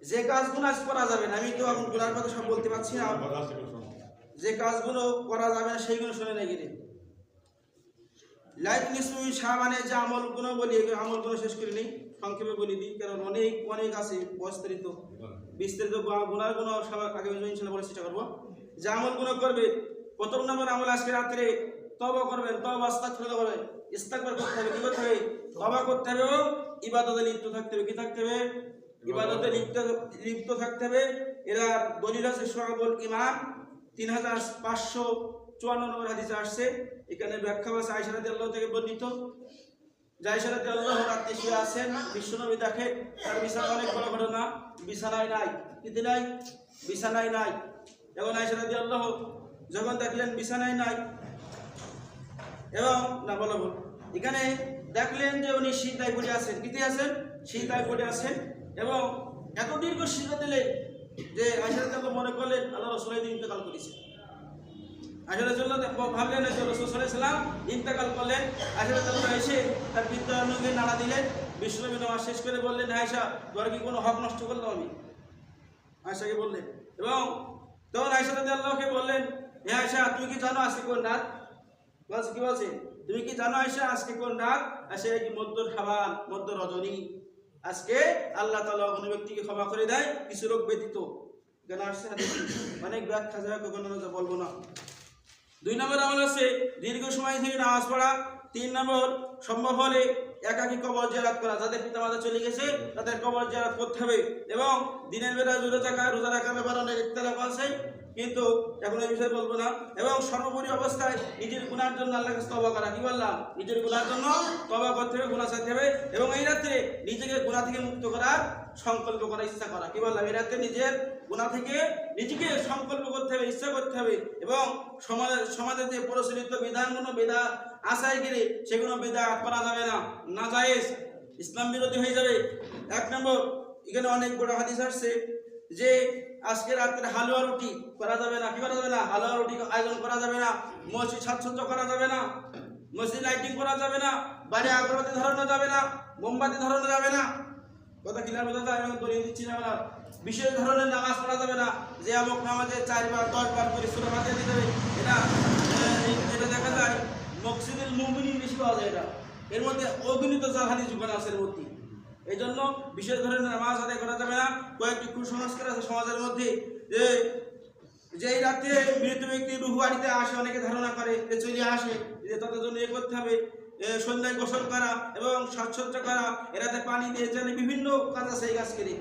যে কাজগুলো আজ করা যাবে না, আমি তো এখন গুনার কথা সব বলতে পারছি না, যে কাজগুলো করা যাবে না সেইগুলো শুনে নাকি রে লাইফ নিশ্চয়ই সাবানে যে আমলগুলো বলি, আমলগুলো শেষ করে নেই, সংক্ষেপে বলে দিই, কারণ অনেক অনেক আছে বিস্তারিত গুনার গুণ সব আগে ইনশাআল্লাহ বলার চেষ্টা করবো। যে আমলগুলো করবে, প্রথম নম্বর আমল আজকে রাত্রে তওবা করবেন, তওবা আস্তাগফিরুল্লাহ করবেন, ইস্তিগফার করতে হবে, কি করতে হবে? তওবা করতে হবে এবং ইবাদতে লিপ্ত থাকতে হবে। কি থাকতে হবে? ইবাদতে লিপ্ত থাকতে হবে। এরা দলিল আছে শুআবুল ঈমান 3554 নম্বর হাদিসে আসছে। এখানে ব্যাখ্যা আছে আয়েশা রাদিয়াল্লাহু থেকে বর্ণিত। আয়েশা রাদিয়াল্লাহু রাতে শুয়ে আছেন, বিশ্বনবী দেখে তার বিছানা অনেক বড় ঘটনা, বিছানায় নাই, কিন্তু নাই, বিছানায় নাই। এবং আয়েশা রাদিয়াল্লাহু যখন দেখলেন বিছানায় নাই এবং না বলো এখানে দেখলেন যে উনি সিজদায় পড়ে আছেন, কিতে আছেন? সিজদায় পড়ে আছেন। এবং এত দীর্ঘ সিজদা দিলেন যে আয়েশা রাদিয়াল্লাহু মনে করলেন আল্লাহ রাসূল ইন্তেকাল করেছেন। আয়েশা রাদিয়াল্লাহু ভাবলেন যে রাসূল সাল্লাল্লাহু আলাইহি ওয়াসাল্লাম ইন্তেকাল করলেন। আয়েশা রাদিয়াল্লাহু এসে তার পিতাকে নাড়া দিলেন। বিশ্বনবী নামাজ শেষ করে বললেন, আয়েশা তোর কি কোনো হক নষ্ট করলাম আমি? আয়েশাকে বললেন। এবং তখন আয়েশা রাদিয়াল্লাহুকে বললেন, হে আয়েশা তুমি কি জানো আজকে কোন রাত? বলছে কি বলছে? তুমি কি জানো আয়েশা আজকে কোন রাত? আজকে কি মধ্য শাবান, মধ্য রজনী। আজকে আল্লাহ তাআলা কোন ব্যক্তিকে ক্ষমা করে দেয় কিছু রোগ ব্যতীত। কেন আসছে অনেক ব্যাখ্যা যায়, কখনো বলবো না। 2 নম্বর আমল আছে দীর্ঘ সময় ধরে নামাজ পড়া। 3 নম্বর সম্ভব হলে একাকী কবর জিয়ারত করা, যাদের পিতামাতা চলে গেছে তাদের কবর জিয়ারত করতে হবে। এবং দিনের বেলা রোজা রাখার ব্যাপারে অনেক ইখতিলাফ আছে, কিন্তু এখন এই বিষয়ে বলবো না। এবং সর্বোপরি অবস্থায় নিজের গুনার জন্য আল্লাহর কাছে তওবা করা, কি বললাম? নিজের গুনার জন্য তওবা করতে হবে, গুনাহ ছাড়তে হবে। এবং এই রাতে নিজেকে গুনাহ থেকে মুক্ত করার সংকল্প করা, ইচ্ছা করা, কি বললাম? এই রাতে নিজের গুনাহ থেকে নিজেকে সংকল্প করতে হবে, ইচ্ছা করতে হবে। এবং সমাজে যে প্রচলিত বিধানগুলো বিদআত আসায় গেলে সেগুলো বিদআত করা যাবে না, নাজায়েজ, ইসলাম বিরোধী হয়ে যাবে। 1 নম্বর এখানে অনেক বড় হাদিস আসছে যে আজকে রাত্রে হালুয়া রুটি করা যাবে না, কি করা যাবে না? হালুয়া রুটি আয়োজন করা যাবে না, মসজিদ সাজসজ্জা করা যাবে না, মসজিদ লাইটিং করা যাবে না, বাইরে আগরবাতি ধরানো যাবে না, মোমবাতি ধরানো যাবে না। কথা ক্লিয়ার বোঝা যায়? আমি বলে দিচ্ছি না, বিশেষ ধরনের নামাজ পড়া যাবে না, যে আমক নামাজে 4 বার 10 বার করে সূরা ফাতিহা দিতে হবে। এটা দেখা যায় মকসিদুল মুমিনিন বেশি পাওয়া যায়। এটা এর মধ্যে অগণিত হাদিস যুগান আছে এর মধ্যে। এই জন্য বিশেষ ধরনের নামাজ আদায় করা যাবে না। কয়েকটি কুসংস্কার আছে সমাজের মধ্যে, যে এই রাতে মৃত ব্যক্তি রুহ বাড়িতে আসে, অনেকে ধারণা করে যে চলে আসে, যে তাদের জন্য করতে হবে সন্ধ্যায় গোসল করা এবং সাজসজ্জা করা, এরাতে পানি দিয়ে বিভিন্ন কাজ আছে এই কাজ করে।